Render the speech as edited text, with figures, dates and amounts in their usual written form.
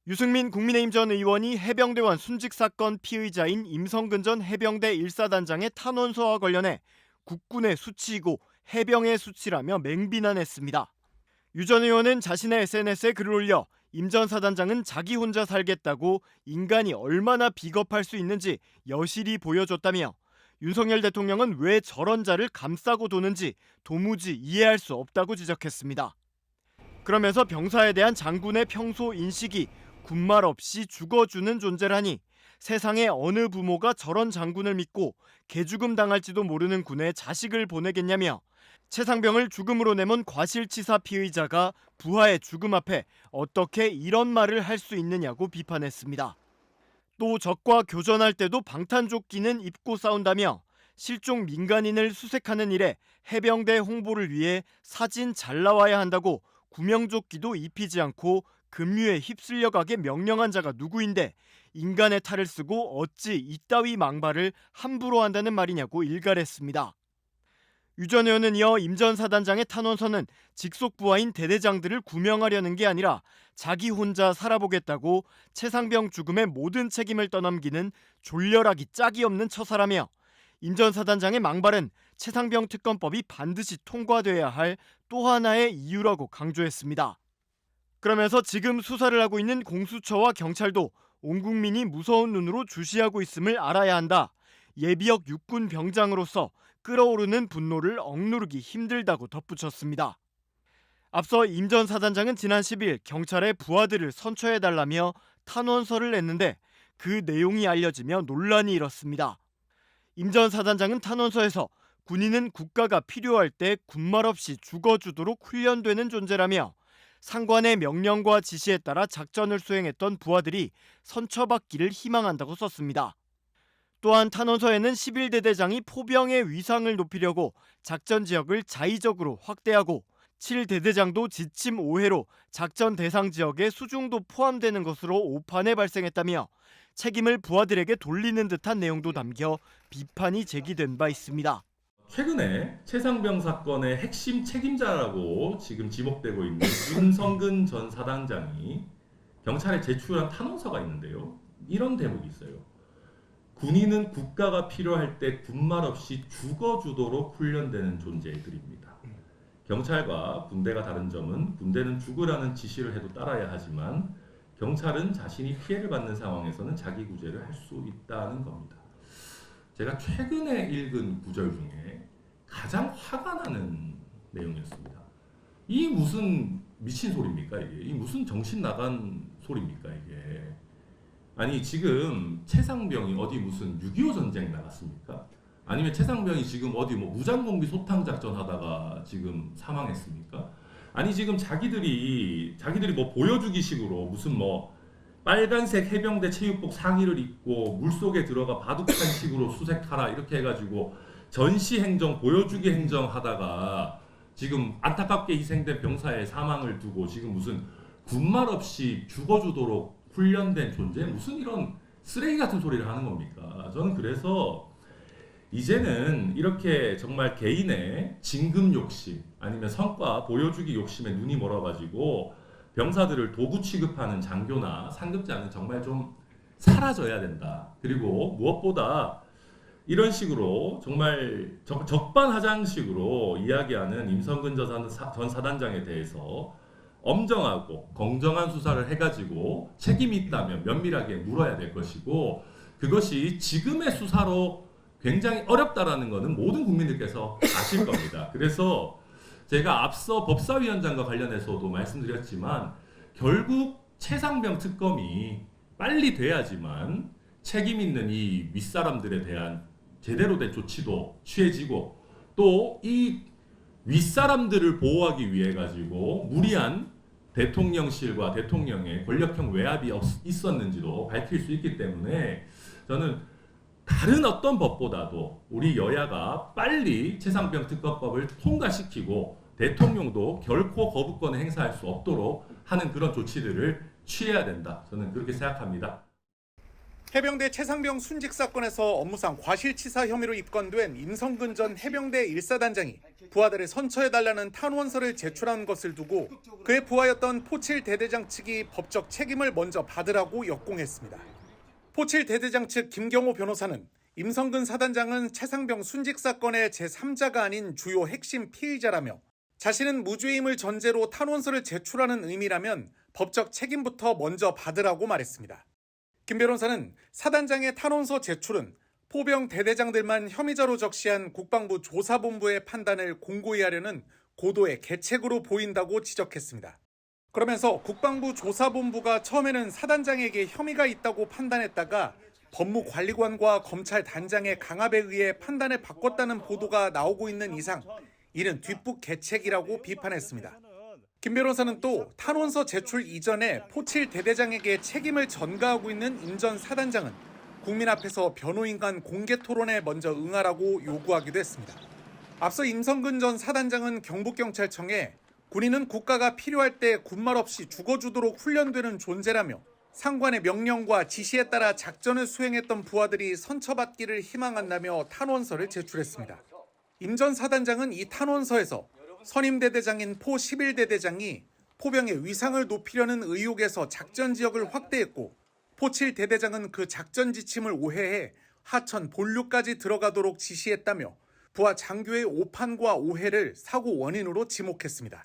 유승민 국민의힘 전 의원이 해병대원 순직 사건 피의자인 임성근 전 해병대 1사단장의 탄원서와 관련해 국군의 수치이고 해병의 수치라며 맹비난했습니다. 유 전 의원은 자신의 SNS에 글을 올려 임 전 사단장은 자기 혼자 살겠다고 인간이 얼마나 비겁할 수 있는지 여실히 보여줬다며 윤석열 대통령은 왜 저런 자를 감싸고 도는지 도무지 이해할 수 없다고 지적했습니다. 그러면서 병사에 대한 장군의 평소 인식이 군말 없이 죽어주는 존재라니 세상에 어느 부모가 저런 장군을 믿고 개죽음 당할지도 모르는 군에 자식을 보내겠냐며 최상병을 죽음으로 내몬 과실치사 피의자가 부하의 죽음 앞에 어떻게 이런 말을 할 수 있느냐고 비판했습니다. 또 적과 교전할 때도 방탄조끼는 입고 싸운다며 실종 민간인을 수색하는 일에 해병대 홍보를 위해 사진 잘 나와야 한다고 구명조끼도 입히지 않고 급류에 휩쓸려 가게 명령한 자가 누구인데 인간의 탈을 쓰고 어찌 이따위 망발을 함부로 한다는 말이냐고 일갈했습니다. 유 전 의원은 이어 임 전 사단장의 탄원서는 직속 부하인 대대장들을 구명하려는 게 아니라 자기 혼자 살아보겠다고 최상병 죽음의 모든 책임을 떠넘기는 졸렬하기 짝이 없는 처사라며 임 전 사단장의 망발은 최상병 특검법이 반드시 통과돼야 할 또 하나의 이유라고 강조했습니다. 그러면서 지금 수사를 하고 있는 공수처와 경찰도 온 국민이 무서운 눈으로 주시하고 있음을 알아야 한다. 예비역 육군 병장으로서 끓어오르는 분노를 억누르기 힘들다고 덧붙였습니다. 앞서 임 전 사단장은 지난 10일 경찰에 부하들을 선처해달라며 탄원서를 냈는데 그 내용이 알려지며 논란이 일었습니다. 임 전 사단장은 탄원서에서 군인은 국가가 필요할 때 군말 없이 죽어주도록 훈련되는 존재라며 상관의 명령과 지시에 따라 작전을 수행했던 부하들이 선처받기를 희망한다고 썼습니다. 또한 탄원서에는 11대대장이 포병의 위상을 높이려고 작전 지역을 자의적으로 확대하고 7대대장도 지침 오해로 작전 대상 지역에 수중도 포함되는 것으로 오판에 발생했다며 책임을 부하들에게 돌리는 듯한 내용도 담겨 비판이 제기된 바 있습니다. 최근에 최상병 사건의 핵심 책임자라고 지금 지목되고 있는 임성근 전 사단장이 경찰에 제출한 탄원서가 있는데요. 이런 대목이 있어요. 군인은 국가가 필요할 때 군말 없이 죽어주도록 훈련되는 존재들입니다. 경찰과 군대가 다른 점은 군대는 죽으라는 지시를 해도 따라야 하지만 경찰은 자신이 피해를 받는 상황에서는 자기 구제를 할 수 있다는 겁니다. 제가 최근에 읽은 구절 중에 가장 화가 나는 내용이었습니다. 이 무슨 미친 소리입니까 이게? 이 무슨 정신 나간 소리입니까 이게? 아니 지금 최상병이 어디 무슨 6.25 전쟁 나갔습니까? 아니면 최상병이 지금 어디 뭐 무장공비 소탕 작전 하다가 지금 사망했습니까? 아니 지금 자기들이 뭐 보여주기식으로 무슨 뭐 빨간색 해병대 체육복 상의를 입고 물속에 들어가 바둑판 식으로 수색하라 이렇게 해가지고 전시 행정 보여주기 행정 하다가 지금 안타깝게 희생된 병사의 사망을 두고 지금 무슨 군말 없이 죽어주도록 훈련된 존재? 무슨 이런 쓰레기 같은 소리를 하는 겁니까? 저는 그래서 이제는 이렇게 정말 개인의 진급 욕심 아니면 성과 보여주기 욕심에 눈이 멀어가지고 병사들을 도구 취급하는 장교나 상급자는 정말 좀 사라져야 된다. 그리고 무엇보다 이런 식으로 정말 적반하장식으로 이야기하는 임성근 전 사단장에 대해서 엄정하고 공정한 수사를 해가지고 책임이 있다면 면밀하게 물어야 될 것이고 그것이 지금의 수사로 굉장히 어렵다라는 것은 모든 국민들께서 아실 겁니다. 그래서 제가 앞서 법사위원장과 관련해서도 말씀드렸지만 결국 최상병 특검이 빨리 돼야지만 책임 있는 이 윗사람들에 대한 제대로 된 조치도 취해지고 또 이 윗사람들을 보호하기 위해 가지고 무리한 대통령실과 대통령의 권력형 외압이 있었는지도 밝힐 수 있기 때문에 저는 다른 어떤 법보다도 우리 여야가 빨리 최상병 특검법을 통과시키고 대통령도 결코 거부권을 행사할 수 없도록 하는 그런 조치들을 취해야 된다. 저는 그렇게 생각합니다. 해병대 최상병 순직 사건에서 업무상 과실치사 혐의로 입건된 임성근 전 해병대 1사단장이 부하들을 선처해달라는 탄원서를 제출한 것을 두고 그의 부하였던 포칠 대대장 측이 법적 책임을 먼저 받으라고 역공했습니다. 포칠 대대장 측 김경호 변호사는 임성근 사단장은 최상병 순직 사건의 제3자가 아닌 주요 핵심 피의자라며 자신은 무죄임을 전제로 탄원서를 제출하는 의미라면 법적 책임부터 먼저 받으라고 말했습니다. 김 변호사는 사단장의 탄원서 제출은 포병 대대장들만 혐의자로 적시한 국방부 조사본부의 판단을 공고히 하려는 고도의 계책으로 보인다고 지적했습니다. 그러면서 국방부 조사본부가 처음에는 사단장에게 혐의가 있다고 판단했다가 법무관리관과 검찰 단장의 강압에 의해 판단을 바꿨다는 보도가 나오고 있는 이상 이는 뒷북 계책이라고 비판했습니다. 김 변호사는 또 탄원서 제출 이전에 포칠 대대장에게 책임을 전가하고 있는 임 전 사단장은 국민 앞에서 변호인 간 공개 토론에 먼저 응하라고 요구하기도 했습니다. 앞서 임성근 전 사단장은 경북경찰청에 군인은 국가가 필요할 때 군말 없이 죽어주도록 훈련되는 존재라며 상관의 명령과 지시에 따라 작전을 수행했던 부하들이 선처받기를 희망한다며 탄원서를 제출했습니다. 임 전 사단장은 이 탄원서에서 선임대대장인 포 11대대장이 포병의 위상을 높이려는 의혹에서 작전 지역을 확대했고 포7 대대장은 그 작전 지침을 오해해 하천 본류까지 들어가도록 지시했다며 부하 장교의 오판과 오해를 사고 원인으로 지목했습니다.